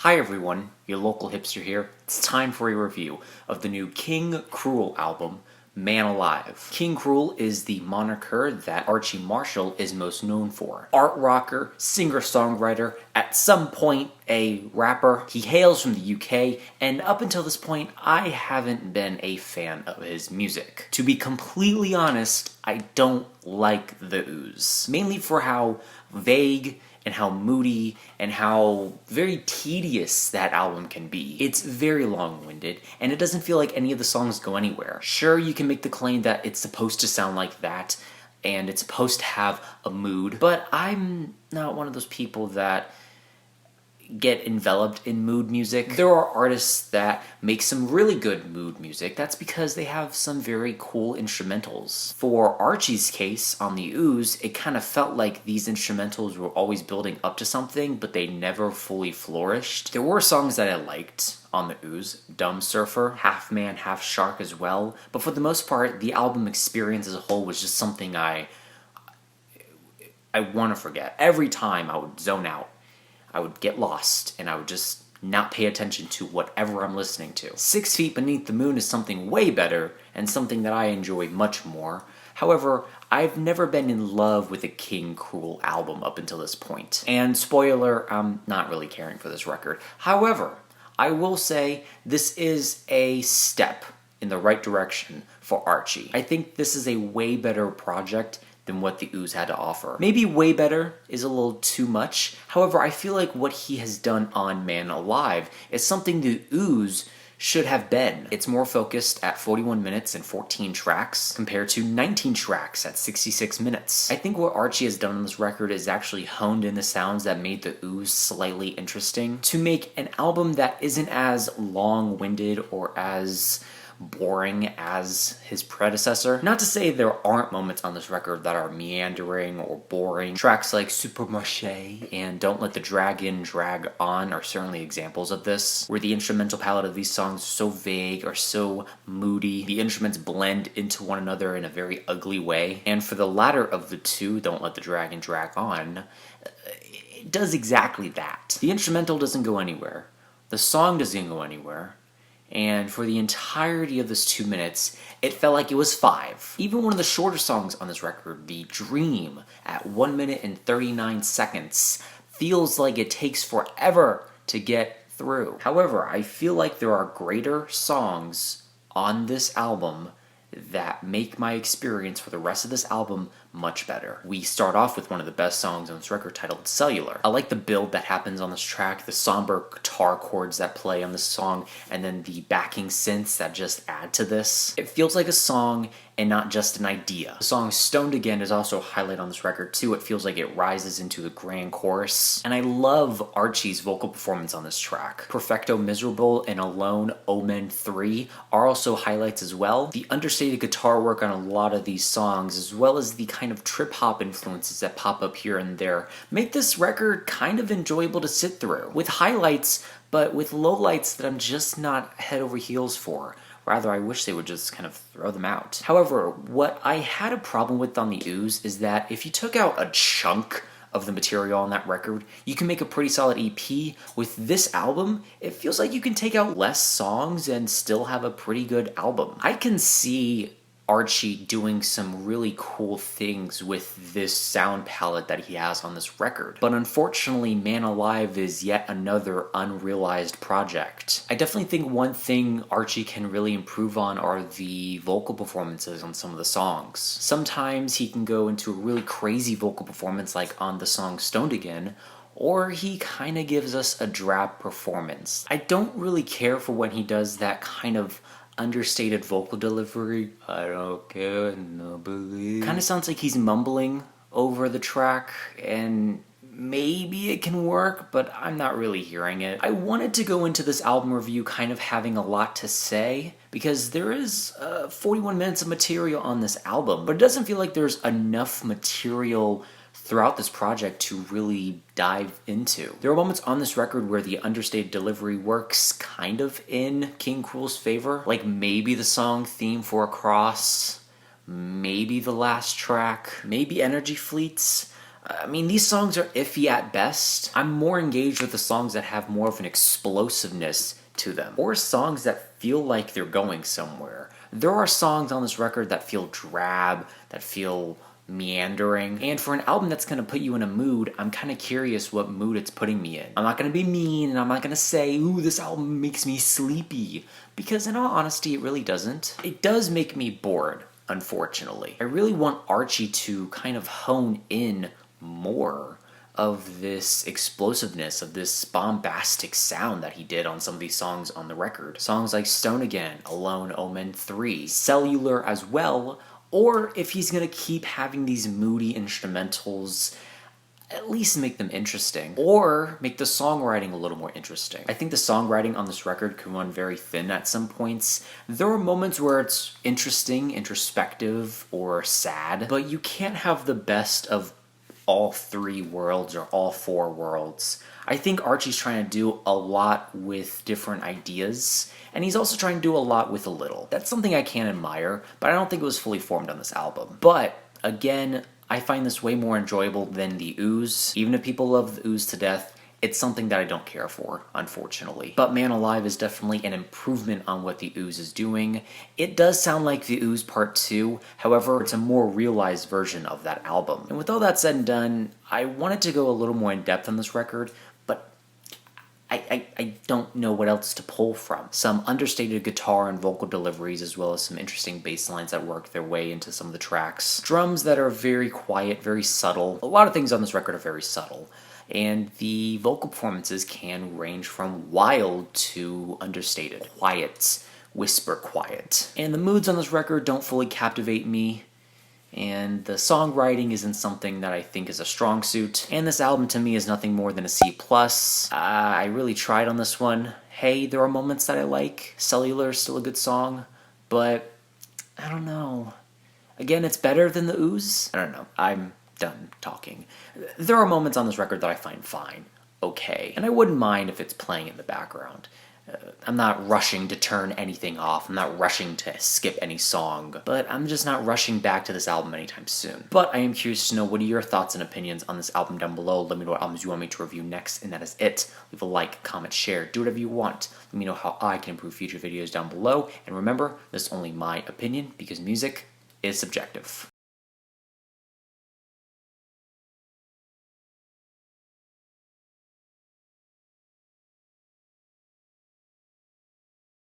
Hi everyone, your local hipster here. It's time for a review of the new King Krule album, Man Alive. King Krule is the moniker that Archy Marshall is most known for. Art rocker, singer-songwriter, at some point a rapper. He hails from the UK, and up until this point, I haven't been a fan of his music. To be completely honest, I don't like the Ooze. Mainly for how vague and how moody and how very tedious that album can be. It's very long-winded, and it doesn't feel like any of the songs go anywhere. Sure, you can make the claim that it's supposed to sound like that, and it's supposed to have a mood, but I'm not one of those people that get enveloped in mood music. There are artists that make some really good mood music. That's because they have some very cool instrumentals. For Archy's case, on the Ooze, it kind of felt like these instrumentals were always building up to something, but they never fully flourished. There were songs that I liked on the Ooze, Dumb Surfer, Half Man, Half Shark as well, but for the most part, the album experience as a whole was just something I want to forget. Every time I would zone out. I would get lost, and I would just not pay attention to whatever I'm listening to. 6 Feet Beneath the Moon is something way better, and something that I enjoy much more. However, I've never been in love with a King Krule album up until this point. And spoiler, I'm not really caring for this record. However, I will say this is a step in the right direction for Archy. I think this is a way better project than what the Ooze had to offer. Maybe way better is a little too much. However, I feel like what he has done on Man Alive is something the Ooze should have been. It's more focused at 41 minutes and 14 tracks compared to 19 tracks at 66 minutes. I think what Archy has done on this record is actually honed in the sounds that made the Ooze slightly interesting to make an album that isn't as long-winded or as boring as his predecessor. Not to say there aren't moments on this record that are meandering or boring. Tracks like Supermarché and Don't Let the Dragon Drag On are certainly examples of this, where the instrumental palette of these songs is so vague or so moody. The instruments blend into one another in a very ugly way. And for the latter of the two, Don't Let the Dragon Drag On, it does exactly that. The instrumental doesn't go anywhere. The song doesn't go anywhere. And for the entirety of this 2 minutes, it felt like it was 5. Even one of the shorter songs on this record, The Dream, at 1 minute and 39 seconds, feels like it takes forever to get through. However, I feel like there are greater songs on this album that make my experience for the rest of this album much better. We start off with one of the best songs on this record titled Cellular. I like the build that happens on this track, the somber guitar chords that play on this song, and then the backing synths that just add to this. It feels like a song and not just an idea. The song Stoned Again is also a highlight on this record too. It feels like it rises into the grand chorus. And I love Archy's vocal performance on this track. Perfecto, Miserable, and Alone, OMEN 3 are also highlights as well. The understated guitar work on a lot of these songs, as well as the kind of trip-hop influences that pop up here and there, make this record kind of enjoyable to sit through. With highlights, but with lowlights that I'm just not head over heels for. Rather, I wish they would just kind of throw them out. However, what I had a problem with on the Ooze is that if you took out a chunk of the material on that record, you can make a pretty solid EP. With this album, it feels like you can take out less songs and still have a pretty good album. I can see Archy doing some really cool things with this sound palette that he has on this record. But unfortunately, Man Alive is yet another unrealized project. I definitely think one thing Archy can really improve on are the vocal performances on some of the songs. Sometimes he can go into a really crazy vocal performance like on the song Stoned Again, or he kind of gives us a drab performance. I don't really care for when he does that kind of understated vocal delivery. I don't care, no believe. Kind of sounds like he's mumbling over the track, and maybe it can work, but I'm not really hearing it. I wanted to go into this album review kind of having a lot to say, because there is 41 minutes of material on this album, but it doesn't feel like there's enough material throughout this project to really dive into. There are moments on this record where the understated delivery works kind of in King Krule's favor, like maybe the song Theme for a Cross, maybe the last track, maybe Energy Fleets. I mean, these songs are iffy at best. I'm more engaged with the songs that have more of an explosiveness to them, or songs that feel like they're going somewhere. There are songs on this record that feel drab, that feel meandering, and for an album that's going to put you in a mood, I'm kind of curious what mood it's putting me in. I'm not going to be mean, and I'm not going to say, ooh, this album makes me sleepy, because in all honesty, it really doesn't. It does make me bored, unfortunately. I really want Archy to kind of hone in more of this explosiveness, of this bombastic sound that he did on some of these songs on the record. Songs like Stone Again, Alone, OMEN 3, Cellular as well, or if he's gonna keep having these moody instrumentals, at least make them interesting, or make the songwriting a little more interesting. I think the songwriting on this record can run very thin at some points. There are moments where it's interesting, introspective, or sad, but you can't have the best of all three worlds or all four worlds. I think Archy's trying to do a lot with different ideas, and he's also trying to do a lot with a little. That's something I can admire, but I don't think it was fully formed on this album. But again, I find this way more enjoyable than the Ooze. Even if people love the Ooze to death, it's something that I don't care for, unfortunately. But Man Alive is definitely an improvement on what the Ooze is doing. It does sound like the Ooze Part 2, however, it's a more realized version of that album. And with all that said and done, I wanted to go a little more in depth on this record, but I don't know what else to pull from. Some understated guitar and vocal deliveries, as well as some interesting bass lines that work their way into some of the tracks. Drums that are very quiet, very subtle. A lot of things on this record are very subtle. And the vocal performances can range from wild to understated. Quiet, whisper quiet. And the moods on this record don't fully captivate me, and the songwriting isn't something that I think is a strong suit. And this album to me is nothing more than a C+. I really tried on this one. Hey, there are moments that I like. Cellular is still a good song, but I don't know. Again, it's better than the Ooze. I don't know. I'm done talking. There are moments on this record that I find fine, okay, and I wouldn't mind if it's playing in the background. I'm not rushing to turn anything off. I'm not rushing to skip any song, but I'm just not rushing back to this album anytime soon. But I am curious to know, what are your thoughts and opinions on this album down below. Let me know what albums you want me to review next, and that is it. Leave a like, comment, share, do whatever you want. Let me know how I can improve future videos down below, and remember, this is only my opinion because music is subjective.